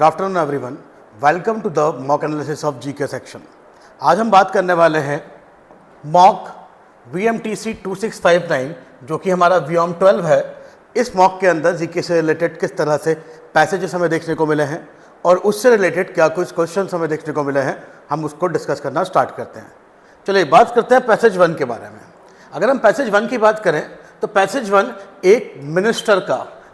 Good afternoon everyone, welcome to the mock analysis of GK section. आज हम बात करने वाले हैं मॉक VMTC 2659 जो कि हमारा VOM 12 है। इस मॉक के अंदर जीके से रिलेटेड किस तरह से पैसेजेस हमें देखने को मिले हैं और उससे रिलेटेड क्या कुछ क्वेश्चन हमें देखने को मिले हैं, हम उसको डिस्कस करना स्टार्ट करते हैं। चलिए बात करते हैं पैसेज 1 के बारे में। अगर हम पैसेज 1 की बात करें तो पैसेज 1 एक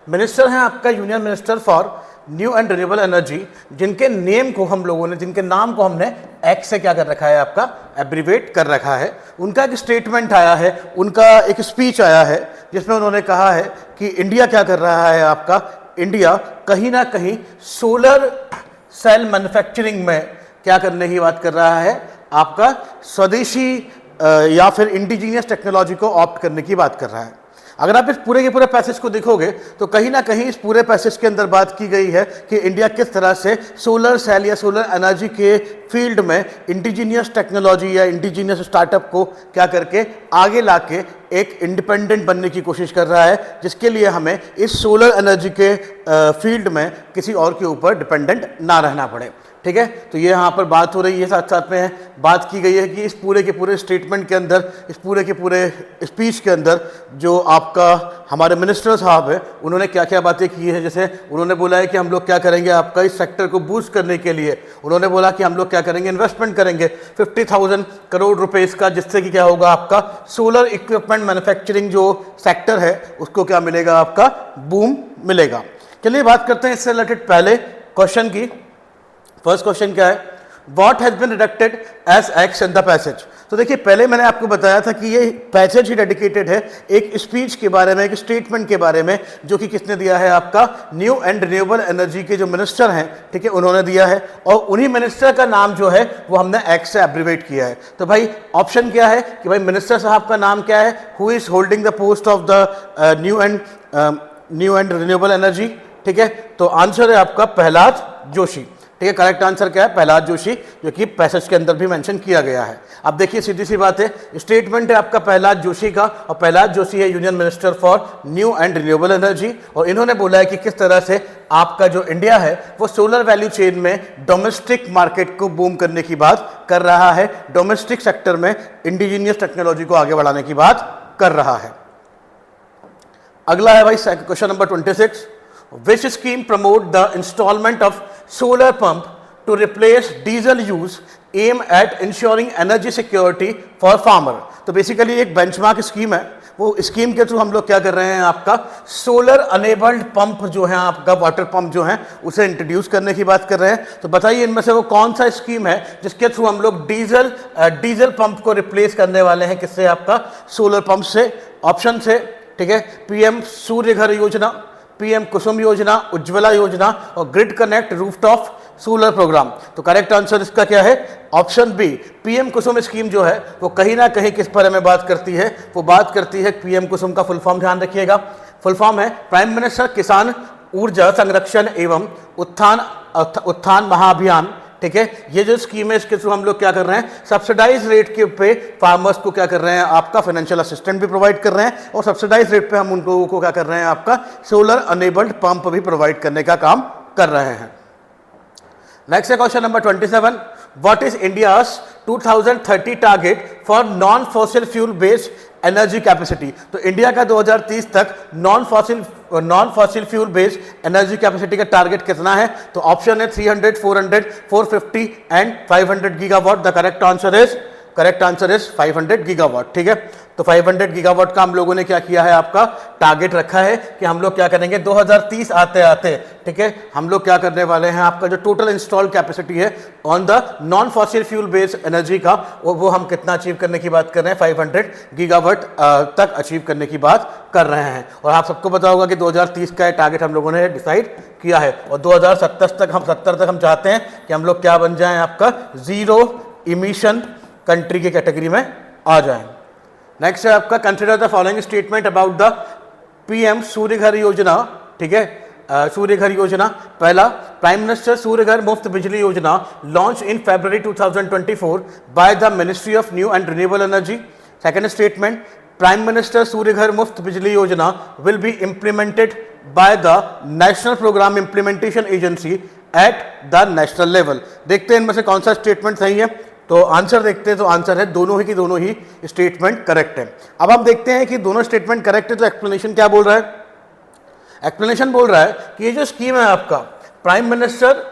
मिनिस्टर हैं आपका union minister for new and renewable energy, जिनके नाम को हमने एक्स से क्या कर रखा है, आपका एब्रीवेट कर रखा है। उनका एक स्टेटमेंट आया है, उनका एक स्पीच आया है जिसमें उन्होंने कहा है कि इंडिया क्या कर रहा है, आपका इंडिया कहीं ना कहीं सोलर सेल मैन्युफैक्चरिंग में क्या करने की बात कर रहा है, आपका स्वदेशी या फिर इंडिजीनियस टेक्नोलॉजी को ऑप्ट करने की बात कर रहा है। अगर आप इस पूरे के पूरे पैसेज को देखोगे तो कहीं ना कहीं इस पूरे पैसेज के अंदर बात की गई है कि इंडिया किस तरह से सोलर सेल या सोलर एनर्जी के फील्ड में इंडिजीनियस टेक्नोलॉजी या इंडिजीनियस स्टार्टअप को क्या करके आगे लाके एक इंडिपेंडेंट बनने की कोशिश कर रहा है, जिसके लिए हमें इस सोलर एनर्जी के फील्ड में किसी और के ऊपर डिपेंडेंट ना रहना पड़े। ठीक है, तो ये यहाँ पर बात हो रही है, साथ साथ में बात की गई है कि इस पूरे के पूरे स्टेटमेंट के अंदर, इस पूरे के पूरे स्पीच के अंदर जो आपका हमारे मिनिस्टर साहब है उन्होंने क्या क्या बातें की है। जैसे उन्होंने बोला है कि हम लोग क्या करेंगे, आपका इस सेक्टर को बूस्ट करने के लिए उन्होंने बोला कि हम लोग क्या करेंगे, इन्वेस्टमेंट करेंगे 50,000 करोड़ रुपएस का, जिससे कि क्या होगा, आपका सोलर इक्विपमेंट मैन्युफैक्चरिंग जो सेक्टर है उसको क्या मिलेगा, आपका बूम मिलेगा। चलिए बात करते हैं इससे रिलेटेड पहले क्वेश्चन की। फर्स्ट क्वेश्चन क्या है, what has been deducted as X in the passage. तो देखिए पहले मैंने आपको बताया था कि ये पैसेज ही डेडिकेटेड है एक स्पीच के बारे में, एक स्टेटमेंट के बारे में, जो कि किसने दिया है, आपका न्यू एंड रिन्यूएबल एनर्जी के जो मिनिस्टर हैं, ठीक है, उन्होंने दिया है। और उन्हीं मिनिस्टर का नाम जो है वो हमने एक्स से एब्रीवेट किया है। तो भाई ऑप्शन क्या है कि भाई मिनिस्टर साहब का नाम क्या है, who is holding the post of the new and renewable energy. ठीक है, तो आंसर है आपका प्रहलाद जोशी। ठीक है, करेक्ट आंसर क्या है, प्रहलाद जोशी, जो कि पैसेज के अंदर भी मेंशन किया गया है। अब देखिए सीधी सी बात है, स्टेटमेंट है आपका प्रहलाद जोशी का, और प्रहलाद जोशी है union minister for new and renewable energy. और इन्होंने बोला है कि किस तरह से आपका जो इंडिया है वो सोलर वैल्यू चेन में डोमेस्टिक मार्केट को बूम करने की बात कर रहा है, डोमेस्टिक सेक्टर में इंडिजीनियस टेक्नोलॉजी को आगे बढ़ाने की बात कर रहा है। अगला है भाई question number 26, which scheme promote the installment of solar pump to replace diesel use aim at ensuring energy security for farmer। तो बेसिकली एक बेंचमार्क स्कीम है, वो स्कीम के थ्रू हम लोग क्या कर रहे हैं, आपका सोलर अनेबल्ड पंप जो है, आपका वाटर पंप जो है उसे इंट्रोड्यूस करने की बात कर रहे हैं। तो बताइए इनमें से वो कौन सा स्कीम है जिसके थ्रू हम लोग डीजल पंप को रिप्लेस करने वाले हैं, किससे, आपका सोलर पंप से। ऑप्शन से, ठीक है, PM सूर्य घर योजना, PM कुसुम योजना, उज्ज्वला योजना और grid connect rooftop solar programme. तो करेक्ट आंसर इसका क्या है, option B, PM Kusum scheme जो है वो कहीं ना कहीं किस बारे में बात करती है, वो बात करती है PM कुसुम का फुल फॉर्म ध्यान रखिएगा। फुल फॉर्म है प्राइम मिनिस्टर किसान ऊर्जा संरक्षण एवं उत्थान महाअभियान। ठीक है, ये जो स्कीम है इसके थ्रू हम लोग क्या कर रहे हैं, सब्सिडाइज रेट के पे फार्मर्स को क्या कर रहे हैं, आपका फाइनेंशियल असिस्टेंट भी प्रोवाइड कर रहे हैं, और सब्सिडाइज रेट पे हम उन लोगों को क्या कर रहे हैं, आपका सोलर अनेबल्ड पंप भी प्रोवाइड करने का काम कर रहे हैं। नेक्स्ट है question number 27, what is India's 2030 target for non fossil fuel based energy capacity. तो इंडिया का 2030 तक non fossil fuel based energy capacity का टारगेट कितना है। तो ऑप्शन है 300, 400, 450 and 500 gigawatt. The correct answer is 500 gigawatt. ठीक है, तो 500 गीगावाट का हम लोगों ने क्या किया है, आपका टारगेट रखा है कि हम लोग क्या करेंगे 2030 आते आते, ठीक है, हम लोग क्या करने वाले हैं, आपका जो टोटल इंस्टॉल कैपेसिटी है on the non fossil fuel based energy का, वो हम कितना अचीव करने की बात कर रहे हैं, 500 गीगावाट तक अचीव करने की बात कर रहे हैं। और आप सबको पता होगा कि 2030 का टारगेट हम लोगों ने डिसाइड किया है, और 2070 तक हम चाहते हैं कि हम लोग क्या बन जाएं, आपका जीरो इमिशन कंट्री की कैटेगरी में आ जाएं। नेक्स्ट है आपका consider the following statement about the PM सूर्य घर योजना। ठीक है, सूर्य घर योजना, पहला, prime minister Surya Ghar Muft Bijli Yojana launch in February 2024 by the ministry of new and renewable energy. Second statement, prime minister Surya Ghar Muft Bijli Yojana will be implemented by the National Program Implementation Agency at the national level. देखते हैं इनमें से कौन सा स्टेटमेंट सही है। तो answer देखते हैं, तो आंसर है दोनों ही की दोनों ही स्टेटमेंट करेक्ट है। अब हम देखते हैं कि दोनों स्टेटमेंट करेक्ट है, तो एक्सप्लेनेशन क्या बोल रहा है। एक्सप्लेनेशन बोल रहा है कि ये जो स्कीम है आपका प्राइम मिनिस्टर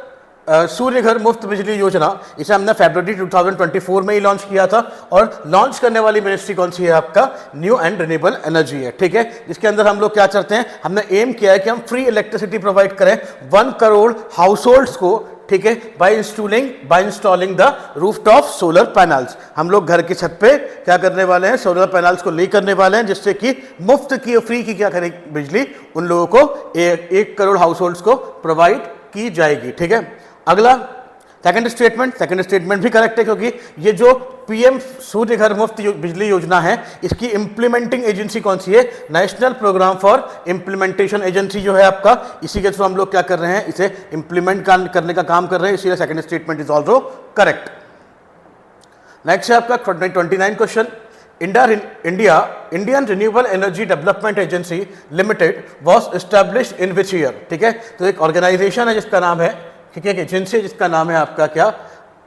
सूर्य घर मुफ्त बिजली योजना, इसे हमने फरवरी 2024 में ही लॉन्च किया था, और लॉन्च करने वाली मिनिस्ट्री कौन सी है आपका न्यू एंड रिन्यूएबल एनर्जी है, ठीक है। जिसके अंदर हम लोग क्या चाहते हैं, हमने एम किया है कि हम फ्री इलेक्ट्रिसिटी प्रोवाइड करें 1 करोड़ हाउस होल्ड्स को, ठीक है, by installing the rooftop solar panels. हम लोग घर की छत पे क्या करने वाले हैं, सोलर पैनल्स को ले करने वाले हैं, जिससे कि मुफ्त की फ्री की क्या करें बिजली उन लोगों को 1 करोड़ हाउस होल्ड्स को प्रोवाइड की जाएगी, ठीक है। अगला सेकंड स्टेटमेंट भी करेक्ट है, क्योंकि ये जो पीएम सूर्य घर मुफ्त बिजली योजना है, इसकी इंप्लीमेंटिंग एजेंसी कौन सी है, national programme for implementation agency जो है आपका, इसी के थ्रू हम लोग क्या कर रहे हैं, इसे इंप्लीमेंट करने का काम कर रहे हैं, इसलिए second statement is also correct. Next है आपका 29 question. Indian renewable energy development agency limited was established in which year, ठीक है। तो एक ऑर्गेनाइजेशन है जिसका नाम है, ठीक है, एक एजेंसी जिसका नाम है आपका क्या,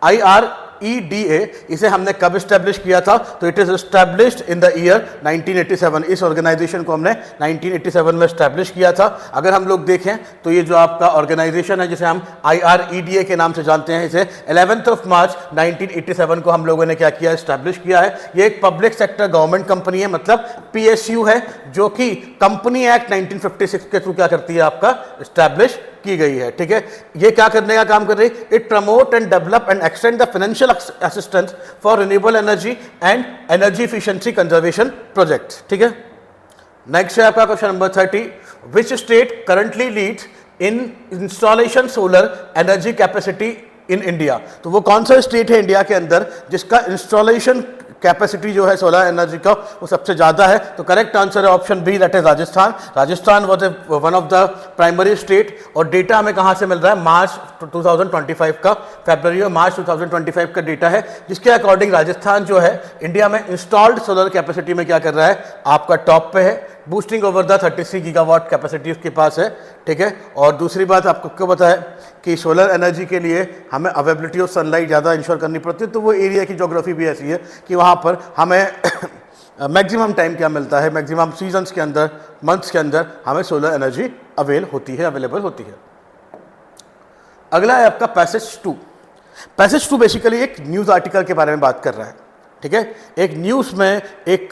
IREDA। इसे हमने कब स्टैब्लिश किया था, तो it is established in the year 1987। इस ऑर्गेनाइजेशन को हमने 1987 में स्टैब्लिश किया था। अगर हम लोग देखें तो ये जो आपका ऑर्गेनाइजेशन है जिसे हम IREDA के नाम से जानते हैं, इसे 11 मार्च 1987 को हम लोगों ने क्या किया, स्टैब्लिश किया है। ये एक पब्लिक सेक्टर गवर्नमेंट कंपनी है, मतलब PSU है, जो कि कंपनी एक्ट 1956 के थ्रू क्या करती है, आपका स्टैब्लिश की गई है, ठीक है। ये क्या करने का काम कर रही है, it promote and develop and extend the financial assistance for renewable energy and energy efficiency conservation projects, ठीक है। नेक्स्ट है आपका question number 30। Which state currently leads in installation solar energy capacity in India. तो वो कौन सा state है India के अंदर जिसका इंस्टॉलेशन कैपेसिटी जो है सोलर एनर्जी का वो सबसे ज़्यादा है। तो करेक्ट आंसर है option B, that is Rajasthan. Rajasthan was one of the primary state, और डेटा हमें कहाँ से मिल रहा है, मार्च 2025 का, फरवरी और मार्च 2025 का डेटा है, जिसके अकॉर्डिंग राजस्थान जो है इंडिया में इंस्टॉल्ड सोलर कैपेसिटी में क्या कर रहा है, आपका टॉप पे है, boosting over the 33 gigawatt capacity उसके पास है, ठीक है। और दूसरी बात आपको क्यों पता है कि सोलर एनर्जी के लिए हमें अवेलेबिलिटी ऑफ सनलाइट ज़्यादा इंश्योर करनी पड़ती है, तो वो एरिया की ज्योग्राफी भी ऐसी है कि वहाँ पर हमें मैक्सिमम टाइम क्या मिलता है, मैक्सिमम सीजन्स के अंदर, मंथ्स के अंदर हमें सोलर एनर्जी अवेलेबल होती है। अगला है आपका पैसेज 2। पैसेज 2 बेसिकली एक न्यूज़ आर्टिकल के बारे में बात कर रहा है, ठीक है। एक न्यूज़ में एक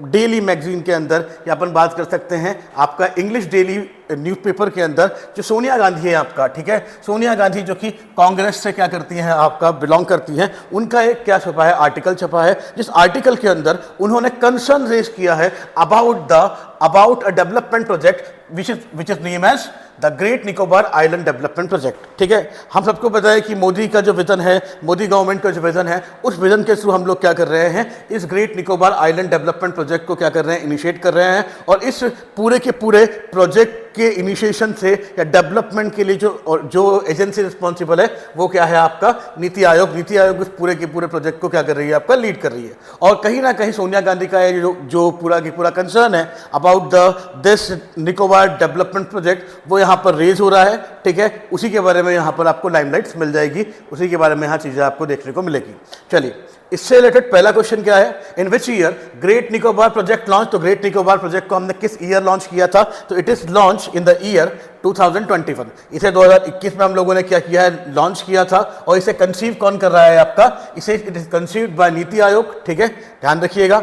डेली मैगजीन के अंदर, या अपन बात कर सकते हैं आपका इंग्लिश डेली न्यूज़पेपर के अंदर, जो सोनिया गांधी है आपका, ठीक है, सोनिया गांधी जो कि कांग्रेस से क्या करती हैं, आपका बिलोंग करती हैं, उनका एक क्या छपा है, आर्टिकल छपा है, जिस आर्टिकल के अंदर उन्होंने कंसर्न रेज किया है about a development project which is name as the great Nicobar island development project, ठीक है। हम सबको पता है कि मोदी का जो विजन है, मोदी गवर्नमेंट का जो विजन है, उस विजन के थ्रू हम लोग क्या कर रहे हैं, इस great Nicobar island development project को क्या कर रहे हैं, इनिशिएट कर रहे हैं। और इस पूरे के पूरे प्रोजेक्ट के इनिशिएशन से या डेवलपमेंट के लिए जो एजेंसी रिस्पॉन्सिबल है वो क्या है, आपका नीति आयोग। नीति आयोग इस पूरे के पूरे प्रोजेक्ट को क्या कर रही है, आपका लीड कर रही है। और कहीं ना कहीं सोनिया गांधी का जो पूरा की पूरा कंसर्न है about this Nicobar development project, वो यहाँ पर रेज हो रहा है, ठीक है। उसी के बारे में यहाँ पर आपको लाइमलाइट्स मिल जाएगी, उसी के बारे में यहाँ चीज़ें आपको देखने को मिलेगी। चलिए, इससे रिलेटेड पहला क्वेश्चन क्या है, in which year Great Nicobar project launch. तो ग्रेट निकोबार प्रोजेक्ट को हमने किस ईयर लॉन्च किया था, तो it is launch in the year 2021। इसे 2021 में हम लोगों ने क्या किया है, लॉन्च किया था। और इसे कंसीव कौन कर रहा है, आपका इसे it is conceived bye NITI Aayog, ठीक है, ध्यान रखिएगा।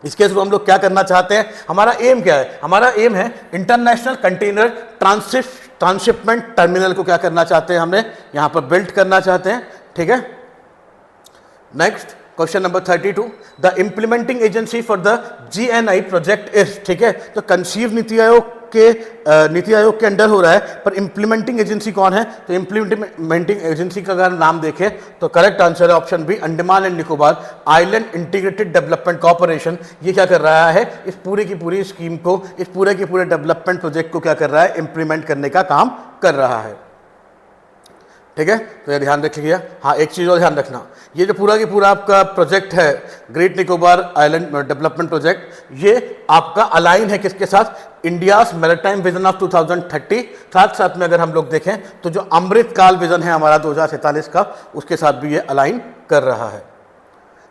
इसके थ्रू हम लोग क्या करना चाहते हैं, हमारा एम क्या है, हमारा एम है इंटरनेशनल कंटेनर ट्रांसशिपमेंट टर्मिनल को क्या करना चाहते हैं, हमने यहाँ पर बिल्ड करना चाहते हैं, ठीक है। Next question number 32, the implementing agency for the GNI project is, ठीक है। तो कंसीव नीति आयोग के अंडर हो रहा है, पर इम्प्लीमेंटिंग एजेंसी कौन है, तो इम्प्लीमेंटिंग एजेंसी का अगर नाम देखें तो करेक्ट आंसर है option B, Andaman and Nicobar island integrated development corporation. ये क्या कर रहा है, इस पूरे की पूरी स्कीम को, इस पूरे के पूरे डेवलपमेंट प्रोजेक्ट को क्या कर रहा है, इंप्लीमेंट करने का काम कर रहा है। ठीक है, तो ये ध्यान रखिएगा। हाँ, एक चीज़ और ध्यान रखना, ये जो पूरा की पूरा आपका प्रोजेक्ट है great Nicobar island development project, ये आपका अलाइन है किसके साथ? India's maritime vision of 2030। साथ साथ में अगर हम लोग देखें तो जो अमृतकाल विजन है हमारा 2047 का, उसके साथ भी ये अलाइन कर रहा है।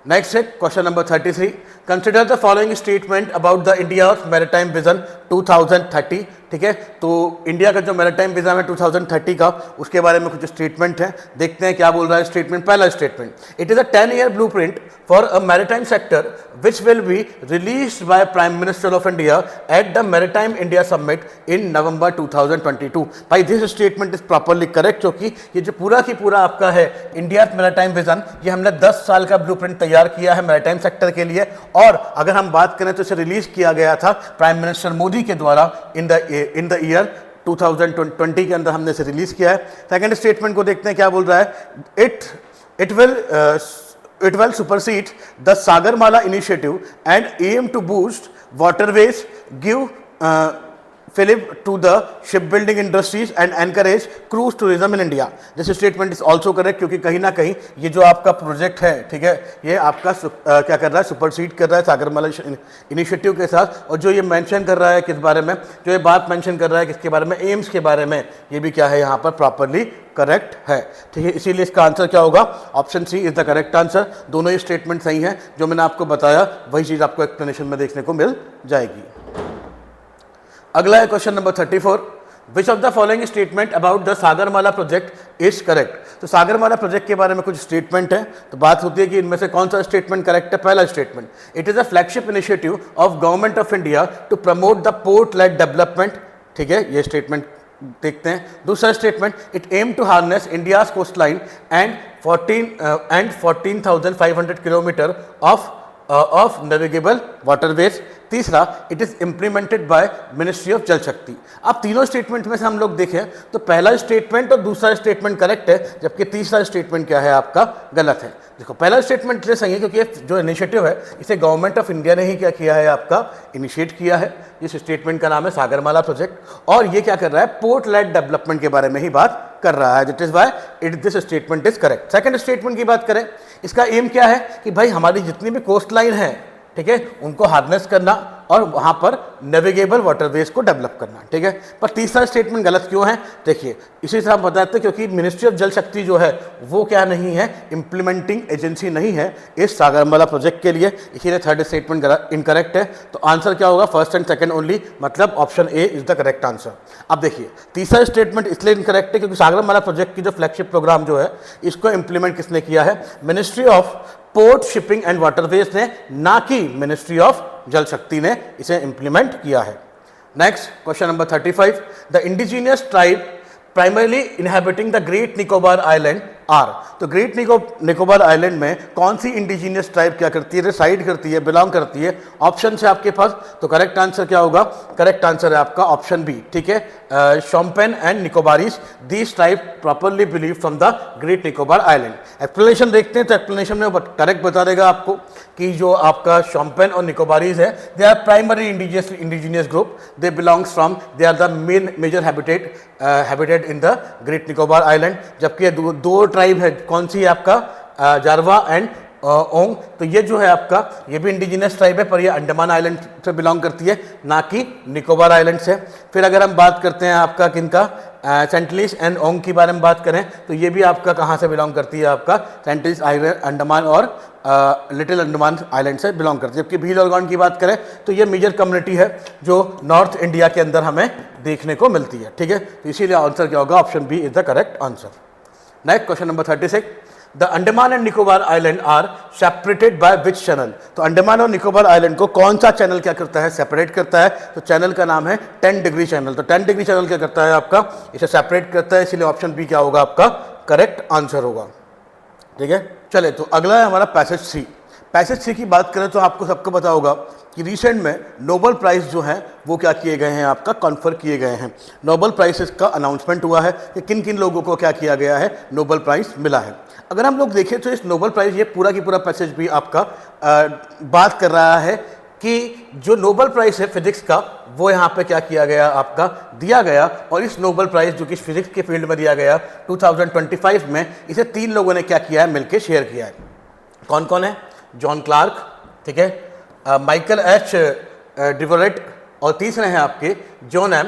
नेक्स्ट है question number 33, consider the following statement about the India maritime vision 2030। ठीक है, तो इंडिया का जो मैरीटाइम विजन है 2030 का, उसके बारे में कुछ स्टेटमेंट है, देखते हैं क्या बोल रहा है स्टेटमेंट। पहला statement, it is a 10-year blueprint for a maritime sector which will be released by prime minister of India at the maritime India summit in November 2022। भाई this statement is properly correct, क्योंकि ये जो पूरा की पूरा आपका है India maritime vision, ये हमने 10 साल का ब्लूप्रिंट तैयार किया है मैरीटाइम सेक्टर के लिए, और अगर हम बात करें तो इसे रिलीज किया गया था प्राइम मिनिस्टर मोदी के द्वारा इन द ईयर 2020 के अंदर हमने इसे रिलीज किया है। सेकंड स्टेटमेंट को देखते हैं क्या बोल रहा है। It will supersede the Sagarmala initiative and aim to boost waterways, give fillip to the ship building industries and encourage cruise tourism in India. This statement is also correct, क्योंकि कहीं ना कहीं ये जो आपका प्रोजेक्ट है, ठीक है, ये आपका क्या कर रहा है, सुपरसीड कर रहा है सागरमाला इनिशिएटिव के साथ। और जो ये मेंशन कर रहा है किस बारे में, जो ये बात मेंशन कर रहा है किसके बारे में, एम्स के बारे में, ये भी क्या है यहाँ पर प्रॉपरली करेक्ट है। ठीक है, इसीलिए इसका आंसर क्या होगा, option C is the correct answer. दोनों ही स्टेटमेंट सही हैं, जो मैंने आपको बताया वही चीज़ आपको एक्सप्लेनेशन में देखने को मिल जाएगी। अगला है question number 34, which of the following statement about the Sagarmala project is correct. तो सागरमाला प्रोजेक्ट के बारे में कुछ स्टेटमेंट है, तो बात होती है कि इनमें से कौन सा स्टेटमेंट करेक्ट है। पहला statement, it is a flagship initiative of government of India to promote the port led development. ठीक है, ये स्टेटमेंट देखते हैं। दूसरा statement, it aim to harness India's coast line and 14,500 kilometre of navigable waterways. तीसरा, it is implemented by ministry of Jal Shakti. अब तीनों statement में से हम लोग देखें तो पहला स्टेटमेंट और दूसरा स्टेटमेंट करेक्ट है, जबकि तीसरा स्टेटमेंट क्या है आपका, गलत है। देखो, पहला स्टेटमेंट इसलिए सही है क्योंकि ये जो इनिशिएटिव है इसे गवर्नमेंट ऑफ इंडिया ने ही क्या किया है, आपका इनिशिएट किया है। इस स्टेटमेंट का नाम है सागरमाला प्रोजेक्ट, और ये क्या कर रहा है, पोर्ट लेड डेवलपमेंट के बारे में ही बात कर रहा है। That is why this statement is correct. Second statement की बात करें, इसका एम क्या है कि भाई हमारी जितनी भी कोस्ट लाइन है, ठीक है, उनको हार्नेस करना और वहां पर नेविगेबल वाटरवेज को डेवलप करना। ठीक है, पर तीसरा स्टेटमेंट गलत क्यों है, देखिए इसी से हम बताते हैं, क्योंकि मिनिस्ट्री ऑफ जल शक्ति जो है वो क्या नहीं है, इंप्लीमेंटिंग एजेंसी नहीं है इस सागरमाला प्रोजेक्ट के लिए, इसीलिए थर्ड स्टेटमेंट इनकरेक्ट है। तो आंसर क्या होगा, फर्स्ट एंड सेकंड ओनली, मतलब option A is the correct answer. अब देखिए, तीसरा स्टेटमेंट इसलिए इनकरेक्ट है क्योंकि सागरमाला प्रोजेक्ट की जो फ्लैगशिप प्रोग्राम जो है, इसको इंप्लीमेंट किसने किया है, ministry of port shipping and waterways ने, ना कि मिनिस्ट्री ऑफ जल शक्ति ने इसे इंप्लीमेंट किया है। Next question number 35, the indigenous tribe primarily inhabiting the great Nicobar island are. तो ग्रेट निकोबार आइलैंड में कौन सी इंडिजीनियस ट्राइब क्या करती है, रिसाइड करती है, बिलोंग करती है, ऑप्शन है आपके पास। तो करेक्ट आंसर क्या होगा, करेक्ट आंसर है आपका ऑप्शन बी। ठीक है, Shompen and Nicobarese, these tribe properly believe from the great Nicobar island. Explanation देखते हैं, तो एक्सप्लेनेशन में करेक्ट बता देगा आपको कि जो आपका शोम्पेन और निकोबारीज है, they are primary indigenous group, they belongs from, they are the major habitat in the great Nicobar island. जबकि दो ट्राइब है, कौन सी है आपका, जारवा एंड ओंग। तो ये जो है आपका, ये भी इंडिजिनस ट्राइब है, पर ये अंडमान आइलैंड से बिलोंग करती है, ना कि निकोबार आइलैंड से। फिर अगर हम बात करते हैं आपका किनका, सेंटिनलीज एंड ओंग की बारे में बात करें, तो ये भी आपका कहाँ से बिलोंग करती है, आपका सेंटिनलीज आइलैंड, अंडमान और लिटिल अंडमान आइलैंड से बिलोंग करती है। जबकि भील और गौंड की बात करें तो ये मेजर कम्युनिटी है जो नॉर्थ इंडिया के अंदर हमें देखने को मिलती है। ठीक है, तो इसीलिए आंसर क्या होगा, option B is the correct answer. Next question number 36, the Andaman and Nicobar island are separated by which channel. तो अंडमान और निकोबार आइलैंड को कौन सा चैनल क्या करता है, सेपरेट करता है। तो चैनल का नाम है 10 डिग्री चैनल। तो 10 डिग्री चैनल क्या करता है आपका, इसे सेपरेट करता है, इसलिए ऑप्शन बी क्या होगा, आपका करेक्ट आंसर होगा। ठीक है, चले तो अगला है हमारा पैसेज 3। पैसेज 3 की बात करें तो आपको सबको पता होगा कि रिसेंट में नोबेल प्राइज़ जो हैं वो क्या किए गए हैं, आपका कॉन्फर किए गए हैं। नोबेल प्राइज़ का अनाउंसमेंट हुआ है कि किन किन लोगों को क्या किया गया है, नोबेल प्राइज़ मिला है। अगर हम लोग देखें तो इस नोबेल प्राइज़, ये पूरा की पूरा पैसेज भी आपका बात कर रहा है कि जो नोबेल प्राइज़ है फिजिक्स का वो यहाँ पे क्या किया गया, आपका दिया गया। और इस नोबेल प्राइज़ जो कि फिजिक्स के फील्ड में दिया गया 2025 में, इसे 3 लोगों ने क्या किया है, मिलकर शेयर किया है। कौन कौन है? जॉन क्लार्क, ठीक है, माइकल एच डिवोरेट, और तीसरे हैं आपके जॉन एम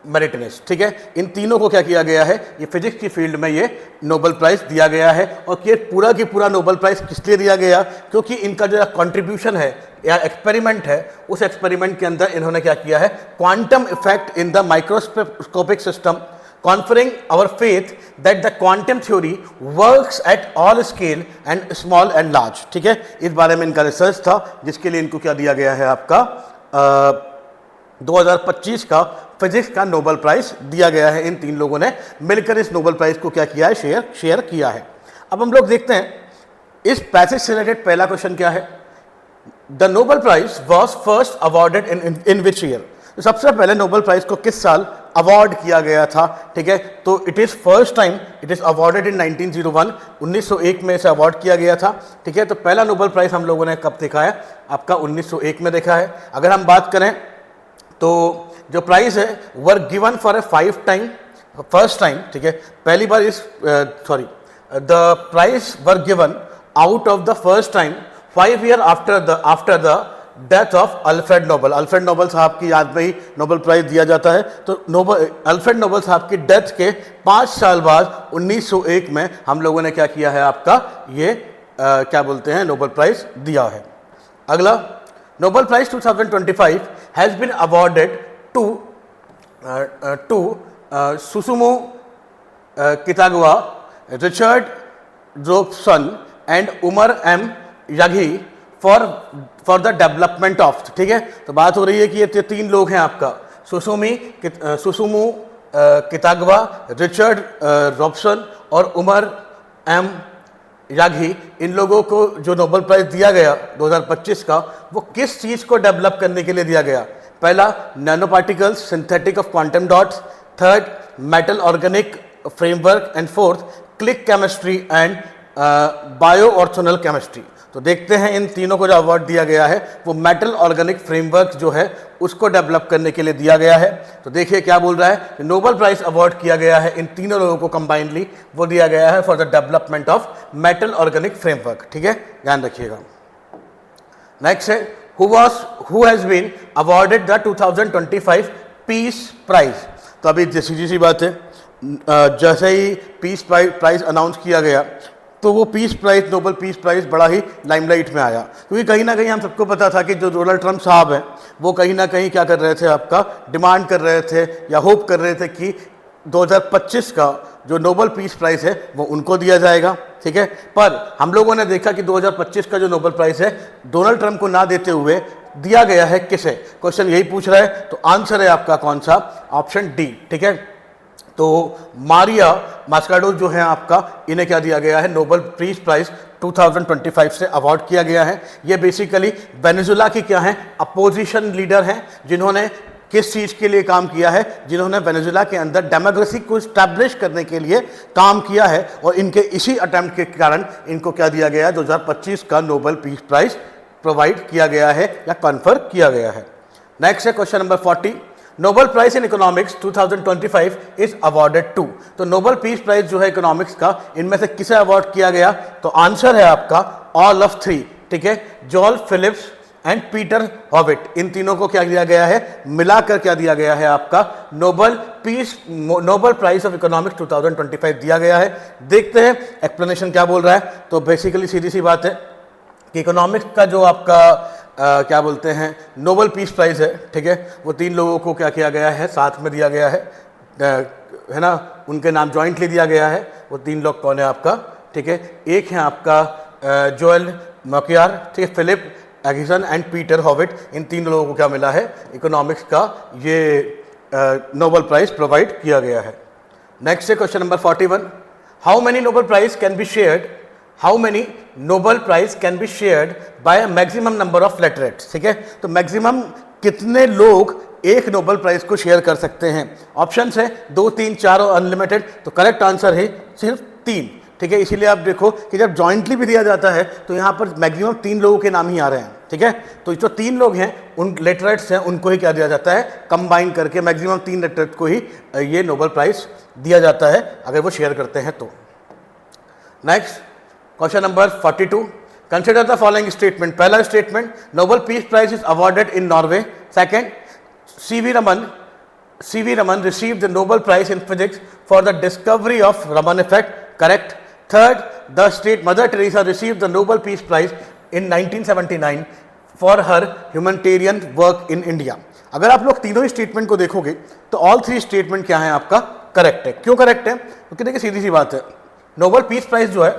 मेरिटनिस, ठीक है। इन तीनों को क्या किया गया है, ये फिजिक्स की फील्ड में ये नोबेल प्राइज़ दिया गया है। और ये पूरा की पूरा नोबेल प्राइज़ किस लिए दिया गया? क्योंकि इनका जो कंट्रीब्यूशन है या एक्सपेरिमेंट है, उस एक्सपेरिमेंट के अंदर इन्होंने क्या किया है, quantum effect in the microscopic system, conferring our faith that the quantum theory works at all scale and small and large, ठीक है। इस बारे में इनका रिसर्च था, जिसके लिए इनको क्या दिया गया है, आपका 2025 का फिजिक्स का नोबेल प्राइज दिया गया है। इन 3 लोगों ने मिलकर इस नोबेल प्राइज को क्या किया है, शेयर किया है। अब हम लोग देखते हैं इस पैसेज से रिलेटेड पहला क्वेश्चन क्या है। The Nobel prize was first awarded in which year? तो सबसे पहले नोबेल प्राइज को किस साल अवार्ड किया गया था, ठीक है। तो it is first time it is awarded इन 1901, 1901 में इसे अवार्ड किया गया था, ठीक है। तो पहला नोबेल प्राइज हम लोगों ने कब देखा है, आपका 1901 में देखा है। अगर हम बात करें तो जो प्राइज है were given for a first time, ठीक है, पहली बार इस the prize were given out of the first time 5 year after the death of Alfred Nobel. Alfred Nobel साहब की याद में ही नोबेल प्राइज दिया जाता है। तो अल्फ्रेड नोबेल साहब की डेथ के 5 साल बाद 1901 में हम लोगों ने क्या किया है, आपका ये क्या बोलते हैं, नोबेल प्राइज दिया है। अगला, Nobel prize 2025 has been awarded to Susumu Kitagawa, Richard Robson and Omar M Yaghi for the development of, ठीक है। तो बात हो रही है कि ये 3 लोग हैं आपका, सुसुमु कितागवा, रिचर्ड रॉबसन और उमर एम यागी। इन लोगों को जो नोबेल प्राइज दिया गया 2025 का, वो किस चीज़ को डेवलप करने के लिए दिया गया? पहला, nano particles, synthetic of quantum dots, third, metal organic framework, and fourth, click chemistry and bio ऑर्थोनल chemistry. तो देखते हैं इन तीनों को जो अवार्ड दिया गया है वो मेटल ऑर्गेनिक फ्रेमवर्क जो है उसको डेवलप करने के लिए दिया गया है। तो देखिए क्या बोल रहा है, नोबेल प्राइज अवार्ड किया गया है इन तीनों लोगों को कंबाइनली, वो दिया गया है for the development of metal organic framework, ठीक है, ध्यान रखिएगा। नेक्स्ट है, who has been awarded the 2025 peace prize. तो अभी सीधी सी बात है, जैसे ही पीस प्राइज अनाउंस किया गया तो वो peace prize, Nobel peace prize बड़ा ही लाइमलाइट में आया, क्योंकि कहीं ना कहीं हम सबको पता था कि जो डोनाल्ड ट्रंप साहब हैं वो कहीं ना कहीं क्या कर रहे थे, आपका डिमांड कर रहे थे या होप कर रहे थे कि 2025 का जो नोबेल पीस प्राइज है वो उनको दिया जाएगा, ठीक है। पर हम लोगों ने देखा कि 2025 का जो नोबेल प्राइज है डोनाल्ड ट्रंप को ना देते हुए दिया गया है किसे? क्वेश्चन यही पूछ रहा है, तो आंसर है आपका कौन सा? ऑप्शन डी, ठीक है। तो मारिया मास्काडो जो है आपका, इन्हें क्या दिया गया है, नोबेल पीस प्राइज 2025 से अवार्ड किया गया है। ये बेसिकली वेनेजुला की क्या है, अपोजिशन लीडर हैं, जिन्होंने किस चीज़ के लिए काम किया है, जिन्होंने वेनेजुला के अंदर डेमोक्रेसी को स्टैब्लिश करने के लिए काम किया है, और इनके इसी अटेम्प्ट के कारण इनको क्या दिया गया है, 2025 का नोबेल पीस प्राइज प्रोवाइड किया गया है या कन्फर किया गया है। नेक्स्ट है question number 40, Nobel prize in economics 2025 is awarded to. तो नोबेल पीस प्राइज जो है इकोनॉमिक्स का, इनमें से किसे अवार्ड किया गया? तो आंसर है आपका ऑल ऑफ 3, ठीक है, जॉल फिलिप्स एंड पीटर हॉविट। इन तीनों को क्या दिया गया है, मिलाकर क्या दिया गया है, आपका नोबेल प्राइज ऑफ इकोनॉमिक्स 2025 दिया गया है। देखते हैं एक्सप्लेनेशन क्या बोल रहा है। तो बेसिकली सीधी सी बात है कि इकोनॉमिक्स का जो आपका क्या बोलते हैं नोबेल पीस प्राइज है, ठीक है, वो 3 लोगों को क्या किया गया है, साथ में दिया गया है ना, उनके नाम जॉइंटली दिया गया है। वो 3 लोग कौन है आपका, ठीक है, एक है आपका जोएल मकियार, ठीक है, फिलिप एगिसन एंड पीटर हॉविट। इन 3 लोगों को क्या मिला है, इकोनॉमिक्स का ये नोबेल प्राइज प्रोवाइड किया गया है। नेक्स्ट है question number 41, how many Nobel prize can be shared, how many Nobel prize can be shared by maximum number of literates, ठीक है। तो मैक्सिमम कितने लोग एक नोबेल प्राइज को शेयर कर सकते हैं? ऑप्शन है 2, 3, 4 और अनलिमिटेड। तो करेक्ट आंसर है सिर्फ 3, ठीक है। इसीलिए आप देखो कि जब जॉइंटली भी दिया जाता है तो यहाँ पर मैक्सिमम 3 लोगों के नाम ही आ रहे हैं, ठीक है। तो जो 3 लोग हैं उन लेटरेट्स हैं उनको ही क्या दिया जाता है, कंबाइन करके मैक्सिमम 3 लेटरेट्स को ही ये नोबेल प्राइज दिया जाता है अगर वो शेयर करते हैं तो। Next question number 42, consider the following statement. पहला statement, Nobel peace prize is awarded in Norway. Second, C.V. Raman received the Nobel Prize in Physics for the discovery of Raman effect. Correct. Third, the state Mother Teresa received the Nobel Peace Prize in 1979 for her humanitarian work in India. अगर आप लोग तीनों ही statement को देखोगे तो all 3 statement क्या है आपका करेक्ट है। क्यों करेक्ट है? क्योंकि देखिए सीधी सी बात है, नोबेल पीस प्राइज जो है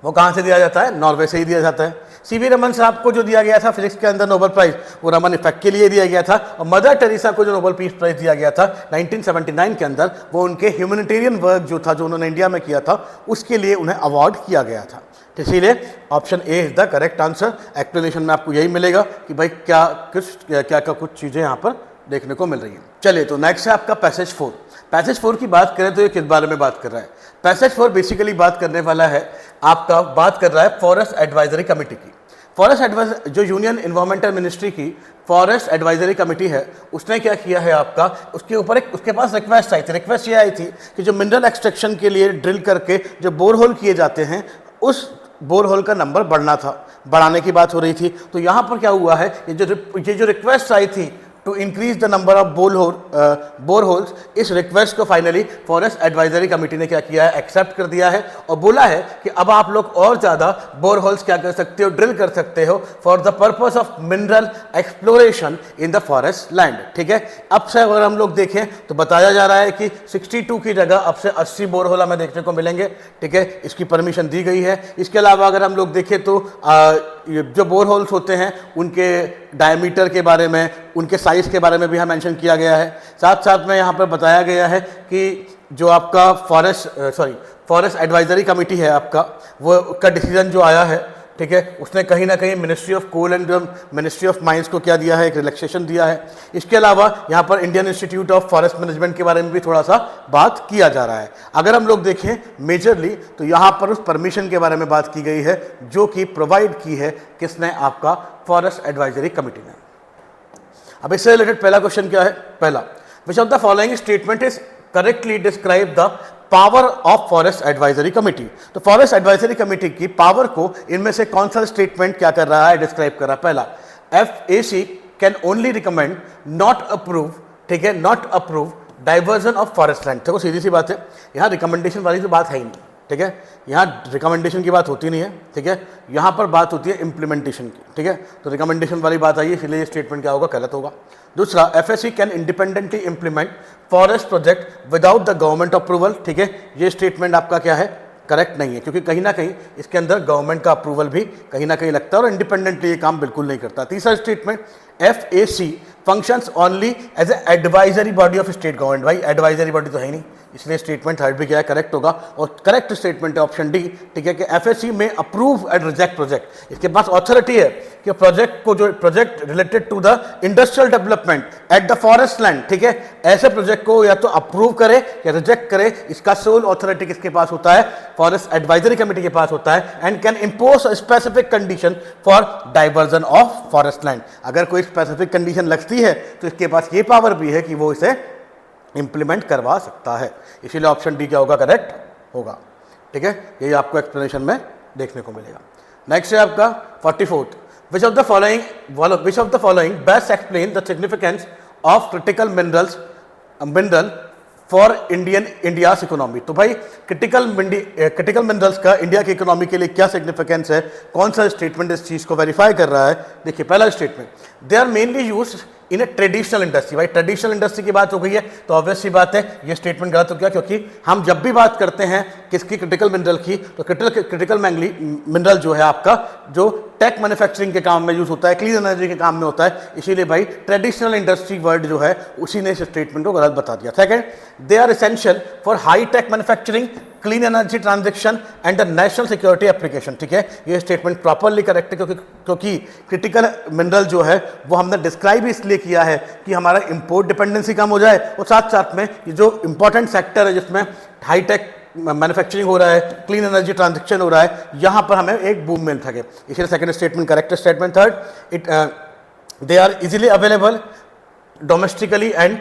वो कहाँ से दिया जाता है, नॉर्वे से ही दिया जाता है। सीवी रमन साहब को जो दिया गया था फिजिक्स के अंदर नोबेल प्राइज, वो रमन इफेक्ट के लिए दिया गया था, और मदर टेरेसा को जो नोबेल पीस प्राइज दिया गया था 1979 के अंदर, वो उनके ह्यूमैनिटेरियन वर्क जो था जो उन्होंने इंडिया में किया था उसके लिए उन्हें अवार्ड किया गया था। तो इसीलिए option A is the correct answer. Explanation में आपको यही मिलेगा कि भाई क्या कुछ चीज़ें यहाँ पर देखने को मिल रही हैं। चलिए तो नेक्स्ट है आपका पैसेज 4। पैसेज 4 की बात करें तो ये किस बारे में बात कर रहा है? पैसेज 4 बेसिकली बात करने वाला है आपका, बात कर रहा है फॉरेस्ट एडवाइजरी कमेटी की। फॉरेस्ट एडवाइजर जो यूनियन एनवायरमेंटल मिनिस्ट्री की फॉरेस्ट एडवाइजरी कमेटी है, उसने क्या किया है आपका, उसके ऊपर एक उसके पास रिक्वेस्ट आई थी। रिक्वेस्ट ये आई थी कि जो मिनरल एक्सट्रैक्शन के लिए ड्रिल करके जो बोरहोल किए जाते हैं उस बोरहोल का नंबर बढ़ना था, बढ़ाने की बात हो रही थी। तो यहाँ पर क्या हुआ है, ये जो रिक्वेस्ट आई थी to increase the number of boreholes, इस रिक्वेस्ट को फाइनली फॉरेस्ट एडवाइजरी कमेटी ने क्या किया है, एक्सेप्ट कर दिया है और बोला है कि अब आप लोग और ज़्यादा बोरहोल्स क्या कर सकते हो, ड्रिल कर सकते हो for the purpose of mineral exploration in the forest land. ठीक है, अब से अगर हम लोग देखें तो बताया जा रहा है कि 62 की जगह अब से 80 बोरहोल हमें देखने को मिलेंगे। ठीक है, इसकी परमिशन दी गई है। इसके अलावा अगर हम लोग देखें तो जो बोरहोल्स होते हैं उनके डायमीटर के बारे में, उनके साइज़ के बारे में भी यहाँ मेंशन किया गया है। साथ साथ में यहाँ पर बताया गया है कि जो आपका फॉरेस्ट एडवाइजरी कमेटी है आपका, वो का डिसीजन जो आया है, ठीक है, उसने कहीं ना कहीं ministry of coal and ministry of mines को क्या दिया है, एक रिलैक्सेशन दिया है। इसके अलावा यहाँ पर Indian institute of forest management के बारे में भी थोड़ा सा बात किया जा रहा है। अगर हम लोग देखें मेजरली तो यहाँ पर उस परमिशन के बारे में बात की गई है जो कि प्रोवाइड की है किसने, आपका फॉरेस्ट एडवाइजरी कमेटी ने। अब इससे रिलेटेड पहला क्वेश्चन क्या है, पहला, which of the following statement is correctly describe the power of forest advisory committee. तो फॉरेस्ट एडवाइजरी कमेटी की पावर को इनमें से कौन सा स्टेटमेंट क्या कर रहा है, डिस्क्राइब कर रहा है? पहला, FAC can only recommend not approve, ठीक है, not approve diversion of forest land. देखो सीधी सी बात है, यहाँ रिकमेंडेशन वाली तो बात है ही नहीं। ठीक है, यहाँ रिकमेंडेशन की बात होती नहीं है। ठीक है, यहाँ पर बात होती है इम्प्लीमेंटेशन की। ठीक है, तो रिकमेंडेशन वाली बात आई है, इसलिए ये स्टेटमेंट क्या होगा, गलत होगा। दूसरा, FAC can independently implement forest project without the government approval. ठीक है, ये स्टेटमेंट आपका क्या है, करेक्ट नहीं है, क्योंकि कहीं ना कहीं इसके अंदर गवर्नमेंट का अप्रूवल भी कहीं ना कहीं लगता है और इंडिपेंडेंटली ये काम बिल्कुल नहीं करता। तीसरा statement, FAC functions only as a advisory body of state government. भाई एडवाइजरी बॉडी तो है ही नहीं, इसलिए स्टेटमेंट थर्ड भी क्या है, करेक्ट होगा। और करेक्ट स्टेटमेंट है ऑप्शन डी। ठीक है, कि FAC में अप्रूव एंड रिजेक्ट प्रोजेक्ट, इसके पास ऑथोरिटी है कि प्रोजेक्ट को, जो project related to the industrial development at the forest land, ठीक है, ऐसे प्रोजेक्ट को या तो अप्रूव करे या रिजेक्ट करे, इसका सोल ऑथोरिटी किसके पास होता है, फॉरेस्ट एडवाइजरी कमेटी के पास होता है। And can impose specific condition for diversion of forest land. अगर कोई स्पेसिफिक कंडीशन लगती है तो इसके पास ये पावर भी है कि वो इसे इंप्लीमेंट करवा सकता है। इसीलिए ऑप्शन डी क्या होगा, करेक्ट होगा। ठीक है, यही आपको एक्सप्लेनेशन में देखने को मिलेगा। नेक्स्ट है आपका 44th, which of the following best explain the significance of critical mineral for India's economy. तो भाई क्रिटिकल मिनरल्स का इंडिया की इकोनॉमी के लिए क्या सिग्निफिकेंस है, कौन सा स्टेटमेंट इस चीज़ को वेरीफाई कर रहा है? देखिए पहला statement, they are mainly use in a traditional industry. भाई ट्रेडिशनल इंडस्ट्री की बात हो गई है तो ऑब्वियस सी बात है ये स्टेटमेंट गलत हो गया, क्योंकि हम जब भी बात करते हैं किसकी, क्रिटिकल मिनरल की, तो क्रिटिकल मिनरल जो है आपका, जो टेक मैन्युफैक्चरिंग के काम में यूज होता है, क्लीन एनर्जी के काम में होता है। इसीलिए भाई ट्रेडिशनल इंडस्ट्री वर्ड जो है उसी ने इस स्टेटमेंट को गलत बता दिया। Second, they are essential for high tech manufacturing, clean energy transaction and the national security application. ठीक है, ये स्टेटमेंट प्रॉपरली करेक्ट है, क्योंकि क्रिटिकल मिनरल जो है वो हमने डिस्क्राइब इसलिए किया है कि हमारा इंपोर्ट डिपेंडेंसी कम हो जाए और साथ साथ में ये जो इंपॉर्टेंट सेक्टर है जिसमें हाई टेक मैन्युफैक्चरिंग हो रहा है, क्लीन एनर्जी ट्रांजेक्शन हो रहा है, यहाँ पर हमें एक बूम मिल सके, इसलिए second statement correct statement. Third, it they are easily available domestically and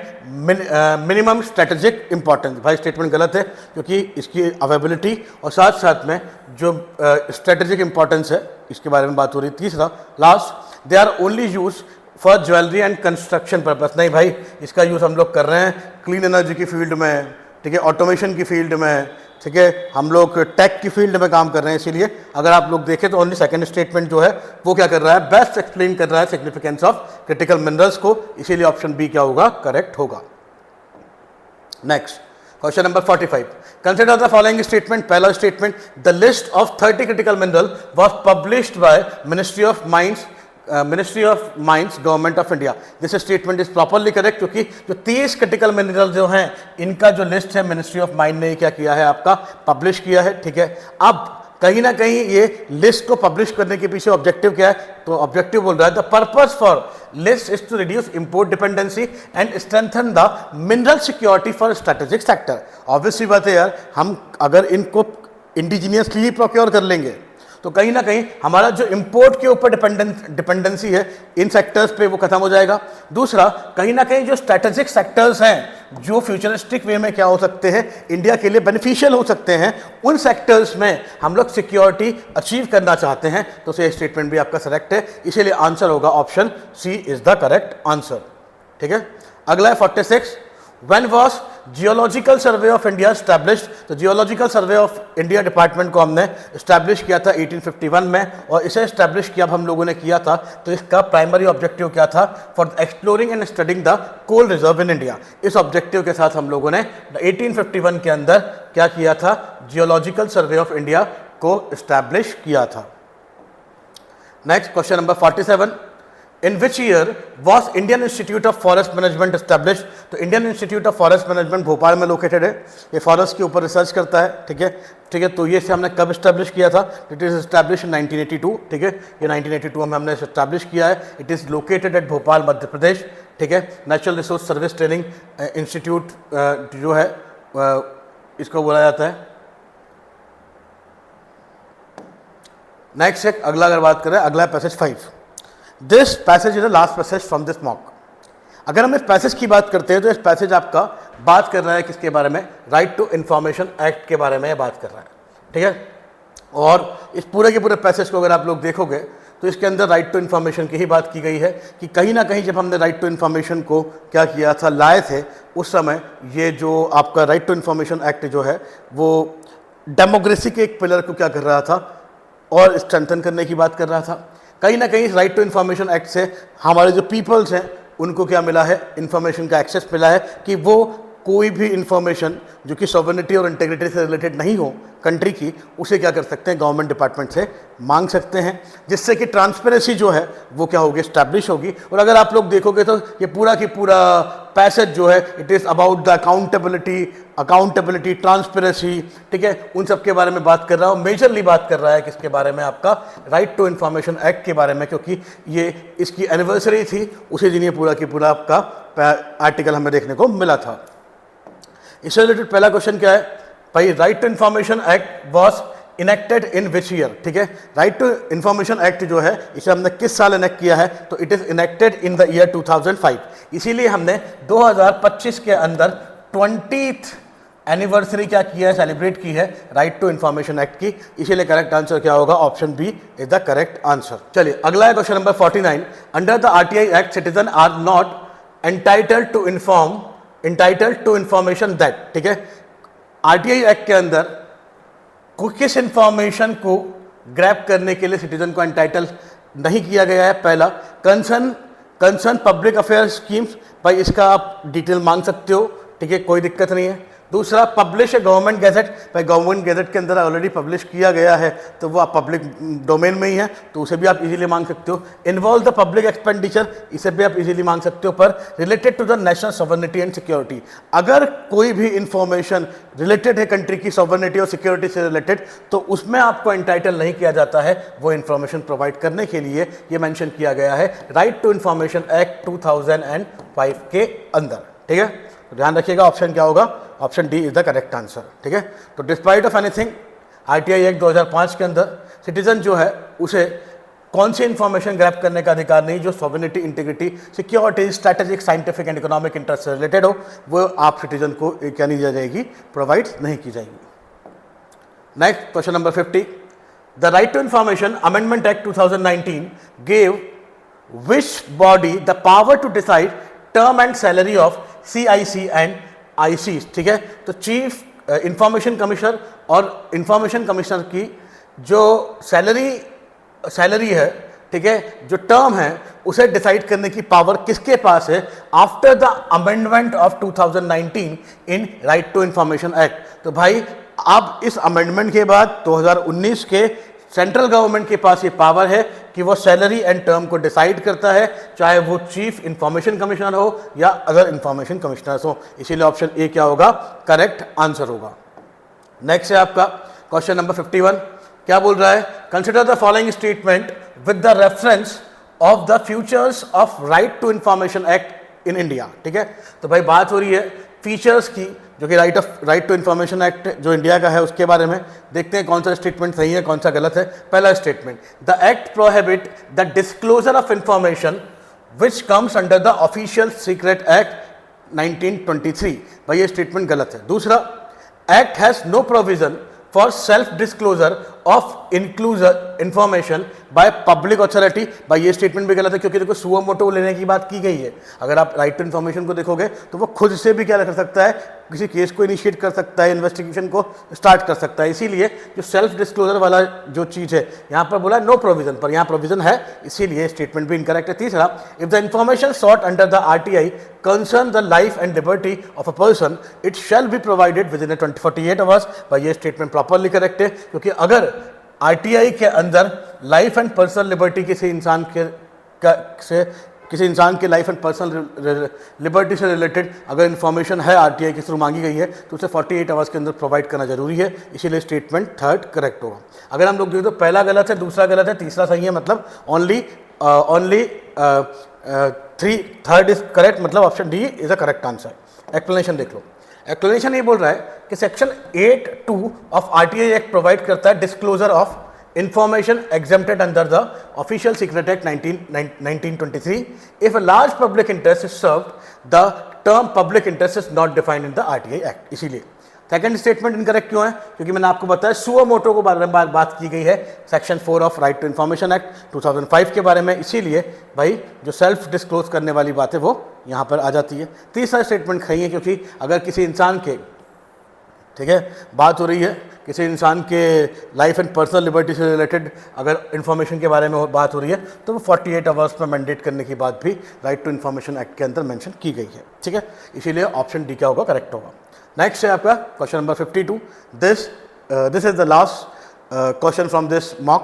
minimum strategic importance. भाई स्टेटमेंट गलत है क्योंकि इसकी अवेलेबिलिटी और साथ साथ में जो स्ट्रेटेजिक इंपॉर्टेंस है इसके बारे में बात हो रही है। तीसरा last, they are only use for jewellery and construction purpose. नहीं भाई, इसका यूज़ हम लोग कर रहे हैं क्लीन एनर्जी की फील्ड में, ठीक है, ऑटोमेशन की फील्ड में, ठीक है, हम लोग टेक की फील्ड में काम कर रहे हैं। इसीलिए अगर आप लोग देखें तो ओनली सेकंड स्टेटमेंट जो है वो क्या कर रहा है, बेस्ट एक्सप्लेन कर रहा है सिग्निफिकेंस ऑफ क्रिटिकल मिनरल्स को, इसीलिए ऑप्शन बी क्या होगा, करेक्ट होगा। Next question number 45, consider the following statement. पहला statement, the list of 30 critical mineral was published by ministry of mines government of India. This statement is properly correct क्योंकि जो 30 critical mineral जो हैं इनका जो लिस्ट है ministry of mines ने क्या किया है, आपका पब्लिश किया है, ठीक है। अब कहीं ना कहीं ये लिस्ट को पब्लिश करने के पीछे ऑब्जेक्टिव क्या है, तो ऑब्जेक्टिव बोल रहा है the purpose for list is to reduce import dependency and strengthen the mineral security for strategic sector. Obviously बात है यार, हम अगर इनको इंडिजीनियसली प्रोक्योर कर लेंगे तो कहीं ना कहीं हमारा जो इंपोर्ट के ऊपर डिपेंडेंसी है इन सेक्टर्स पे वो खत्म हो जाएगा। दूसरा, कहीं ना कहीं जो स्ट्रेटेजिक सेक्टर्स हैं जो फ्यूचरिस्टिक वे में क्या हो सकते हैं, इंडिया के लिए बेनिफिशियल हो सकते हैं, उन सेक्टर्स में हम लोग सिक्योरिटी अचीव करना चाहते हैं, तो ये स्टेटमेंट भी आपका करेक्ट है, इसीलिए आंसर होगा option C is the correct answer, ठीक है। अगला है 46, When was geological survey of India established. तो geological survey of India department को हमने स्टैब्लिश किया था 1851 में, और इसे स्टैब्लिश किया हम लोगों ने किया था तो इसका प्राइमरी ऑब्जेक्टिव क्या था, for exploring and studying the coal reserve in India. इस ऑब्जेक्टिव के साथ हम लोगों ने 1851 के अंदर क्या किया था, जियोलॉजिकल सर्वे ऑफ इंडिया को स्टैब्लिश किया था। Next question number 47, In which year was Indian Institute of Forest Management established? तो Indian institute of forest management Bhopal में लोकेटेड है, ये फॉरेस्ट के ऊपर रिसर्च करता है, ठीक है, ठीक है। तो ये से हमने कब स्टैब्लिश किया था, इट इज स्टैब्लिश इन 1982, ठीक है, ये 1982 में हमने स्टैब्लिश किया है। It is located at Bhopal Madhya Pradesh, ठीक है। Natural resource service training institute जो है इसको बोला जाता है। नेक्स्ट है अगला, अगर बात करें अगला passage 5, this passage is the last passage from this mock. अगर हम इस पैसेज की बात करते हैं तो इस पैसेज आपका बात कर रहा है किसके बारे में, राइट टू इंफॉर्मेशन एक्ट के बारे में बात कर रहा है, ठीक है। और इस पूरे के पूरे पैसेज को अगर आप लोग देखोगे तो इसके अंदर राइट टू इन्फॉर्मेशन की ही बात की गई है कि कहीं ना कहीं जब हमने राइट टू इन्फॉर्मेशन को क्या किया था, लाए थे, उस समय ये जो आपका राइट टू इन्फॉर्मेशन एक्ट जो है वो डेमोक्रेसी के एक पिलर को क्या कर रहा था और स्ट्रेंथन करने की बात कर रहा था। कहीं ना कहीं राइट टू इन्फॉर्मेशन एक्ट से हमारे जो पीपल्स हैं उनको क्या मिला है, इन्फॉर्मेशन का एक्सेस मिला है कि वो कोई भी इन्फॉर्मेशन जो कि सॉवरेनिटी और इंटीग्रिटी से रिलेटेड नहीं हो कंट्री की, उसे क्या कर सकते हैं, गवर्नमेंट डिपार्टमेंट से मांग सकते हैं, जिससे कि ट्रांसपेरेंसी जो है वो क्या होगी, स्टैब्लिश होगी। और अगर आप लोग देखोगे तो ये पूरा की पूरा पैसेज जो है it is about the accountability, transparency, ठीक है, उन सब के बारे में बात कर रहा हूँ। मेजरली बात कर रहा है किसके बारे में, आपका राइट टू इन्फॉर्मेशन एक्ट के बारे में, क्योंकि ये इसकी एनिवर्सरी थी, उसी दिन ये पूरा की पूरा आपका आर्टिकल हमें देखने को मिला था। इससे रिलेटेड पहला क्वेश्चन क्या है भाई, right to information act was enacted in which year, ठीक है। राइट टू इन्फॉर्मेशन एक्ट जो है इसे हमने किस साल इनेक्ट किया है, तो it is enacted in the year 2005। इसीलिए हमने 2025 के अंदर 20th एनिवर्सरी क्या किया है, सेलिब्रेट की है राइट टू इन्फॉर्मेशन एक्ट की, इसीलिए करेक्ट आंसर क्या होगा, option B is the correct answer. चलिए अगला है question number 49, under the RTI act citizen are not entitled to information that, ठीक है। आरटीआई एक्ट के अंदर किस इंफॉर्मेशन को ग्रैब करने के लिए सिटीजन को एंटाइटल नहीं किया गया है। पहला, कंसर्न पब्लिक अफेयर स्कीम्स, भाई इसका आप डिटेल मांग सकते हो, ठीक है, कोई दिक्कत नहीं है। दूसरा, पब्लिश ए गवर्नमेंट गैजेट, भाई गवर्नमेंट गैजेट के अंदर ऑलरेडी पब्लिश किया गया है तो वो आप पब्लिक डोमेन में ही है तो उसे भी आप इजीली मांग सकते हो। इन्वॉल्व द पब्लिक एक्सपेंडिचर, इसे भी आप इजीली मांग सकते हो। पर related to the national sovereignty and security, अगर कोई भी इंफॉर्मेशन रिलेटेड है कंट्री की सॉवरेनिटी और सिक्योरिटी से रिलेटेड तो उसमें आपको एंटाइटल नहीं किया जाता है वो इंफॉर्मेशन प्रोवाइड करने के लिए, ये मेंशन किया गया है राइट टू इन्फॉर्मेशन एक्ट 2005 के अंदर, ठीक है। ध्यान रखिएगा ऑप्शन क्या होगा, option D is the correct answer. ठीक है, तो despite of anything RTI act 2005 के अंदर सिटीजन जो है उसे कौन सी इंफॉर्मेशन ग्रैब करने का अधिकार नहीं जो sovereignty, integrity, security, strategic, scientific and economic interest से रिलेटेड हो, वो आप सिटीजन को क्या नहीं दी जाएगी, प्रोवाइड नहीं की जाएगी। Next question number 50, the right to information amendment act 2019 gave which body the power to decide term and salary of CIC and IC। ठीक है, तो चीफ इंफॉर्मेशन कमिश्नर और इंफॉर्मेशन कमिश्नर की जो सैलरी है, ठीक है, जो टर्म है उसे डिसाइड करने की पावर किसके पास है after the amendment of 2019 in right to information act. तो भाई अब इस अमेंडमेंट के बाद 2019 के सेंट्रल गवर्नमेंट के पास ये पावर है कि वो सैलरी एंड टर्म को डिसाइड करता है, चाहे वो चीफ इंफॉर्मेशन कमिश्नर हो या अदर इंफॉर्मेशन कमिश्नर्स हो। इसीलिए ऑप्शन ए क्या होगा, करेक्ट आंसर होगा। नेक्स्ट है आपका क्वेश्चन नंबर 51, क्या बोल रहा है, consider the following statement with the reference of the futures of right to information act in India. ठीक है, तो भाई बात हो रही है फीचर्स की, जो कि राइट टू इंफॉर्मेशन एक्ट जो इंडिया का है उसके बारे में। देखते हैं कौन सा स्टेटमेंट सही है कौन सा गलत है। पहला statement, the act prohibit the disclosure of information which comes under the official secret act 1923। भाई ये स्टेटमेंट गलत है। दूसरा, act has no provision for self disclosure of enclosure information by public authority. भाई ये स्टेटमेंट भी गलत है, क्योंकि देखो सुओ मोटो लेने की बात की गई है। अगर आप राइट टू इन्फॉर्मेशन को देखोगे तो वो खुद से भी क्या कर सकता है, किसी केस को इनिशिएट कर सकता है, इन्वेस्टिगेशन को स्टार्ट कर सकता है। इसीलिए जो सेल्फ डिस्क्लोजर वाला जो चीज़ है यहाँ पर बोला नो प्रोविजन, पर यहाँ प्रोविजन है, इसीलिए स्टेटमेंट भी इनकरेक्ट है। तीसरा, if the information sought under the RTI concern the life and liberty of a person it shall be provided within 48 hours. भाई ये स्टेटमेंट प्रॉपरली करेक्ट है, क्योंकि अगर RTI के अंदर लाइफ एंड पर्सनल लिबर्टी किसी इंसान के लाइफ एंड पर्सनल लिबर्टी से रिलेटेड अगर इन्फॉर्मेशन है RTI के थ्रू मांगी गई है तो उसे 48 आवर्स के अंदर प्रोवाइड करना जरूरी है। इसीलिए स्टेटमेंट थर्ड करेक्ट होगा। अगर हम लोग देखें तो पहला गलत है, दूसरा गलत है, तीसरा सही है, मतलब ओनली थर्ड इज करेक्ट, मतलब option D is a correct answer. Explanation देख लो। एक्सप्लेनेशन ये बोल रहा है कि section 8(2) of RTI act provide करता है disclosure of information exempted under the Official Secret Act 1923. If a large public interest is served, the term public interest is not defined in the RTI Act. इसीलिए second statement incorrect क्यों है, क्योंकि मैंने आपको बताया suo motu को बारे में बात की गई है section 4 of right to information act 2005 के बारे में। इसीलिए भाई जो सेल्फ डिस्क्लोज करने वाली बात है वो यहाँ पर आ जाती है। तीसरा स्टेटमेंट सही है, क्योंकि अगर किसी इंसान के, ठीक है, बात हो रही है किसी इंसान के लाइफ एंड पर्सनल लिबर्टी से रिलेटेड अगर इन्फॉर्मेशन के बारे में बात हो रही है तो वो 48 आवर्स में मैंडेट करने की बात भी राइट टू इन्फॉर्मेशन एक्ट के अंदर मेंशन की गई है। ठीक है, इसीलिए ऑप्शन डी क्या होगा, करेक्ट होगा। नेक्स्ट है आपका question number 52। This is the last question from this mock.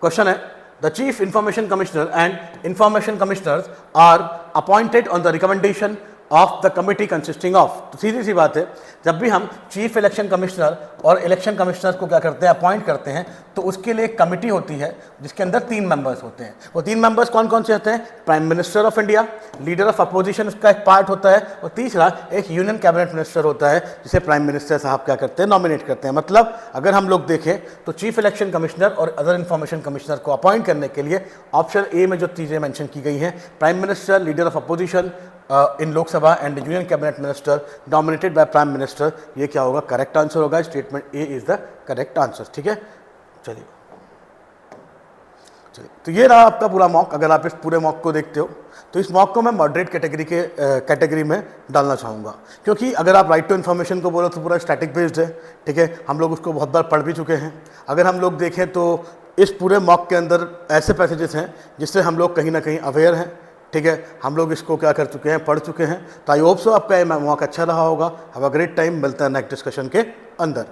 Question है, the chief information commissioner and information commissioners are appointed on the recommendation of the committee consisting of. तो सीधी सी बात है, जब भी हम चीफ इलेक्शन कमिश्नर और इलेक्शन कमिश्नर को क्या करते हैं, अपॉइंट करते हैं, तो उसके लिए एक कमिटी होती है जिसके अंदर 3 मेंबर्स होते हैं। वो 3 मेंबर्स कौन कौन से होते हैं, prime minister of India, leader of opposition उसका एक पार्ट होता है, और तीसरा एक यूनियन कैबिनेट मिनिस्टर होता है जिसे प्राइम मिनिस्टर साहब क्या करते हैं, नॉमिनेट करते हैं। मतलब अगर हम लोग देखें तो चीफ इलेक्शन कमिश्नर और अदर इंफॉर्मेशन कमिश्नर को अपॉइंट करने के लिए ऑप्शन ए में जो चीज़ें मेंशन की गई हैं, prime minister, leader of opposition in Lok Sabha and union cabinet minister nominated by prime minister, ये क्या होगा, करेक्ट आंसर होगा। Statement A is the correct answer. ठीक है, चलिए तो ये रहा आपका पूरा मॉक। अगर आप इस पूरे मॉक को देखते हो तो इस मॉक को मैं मॉडरेट कैटेगरी में डालना चाहूँगा, क्योंकि अगर आप राइट टू इन्फॉर्मेशन को बोलो तो पूरा स्टैटिक बेस्ड है। ठीक है, हम लोग उसको बहुत बार पढ़ भी चुके हैं। अगर हम लोग देखें तो इस पूरे मॉक के अंदर ऐसे पैसेजेस हैं जिससे हम लोग कहीं ना कहीं अवेयर हैं। ठीक है, हम लोग इसको क्या कर चुके हैं, पढ़ चुके हैं। तो आई होप सो आपका ये मॉक अच्छा रहा होगा। हैव अ ग्रेट टाइम, मिलता है नेक्स्ट डिस्कशन के अंदर।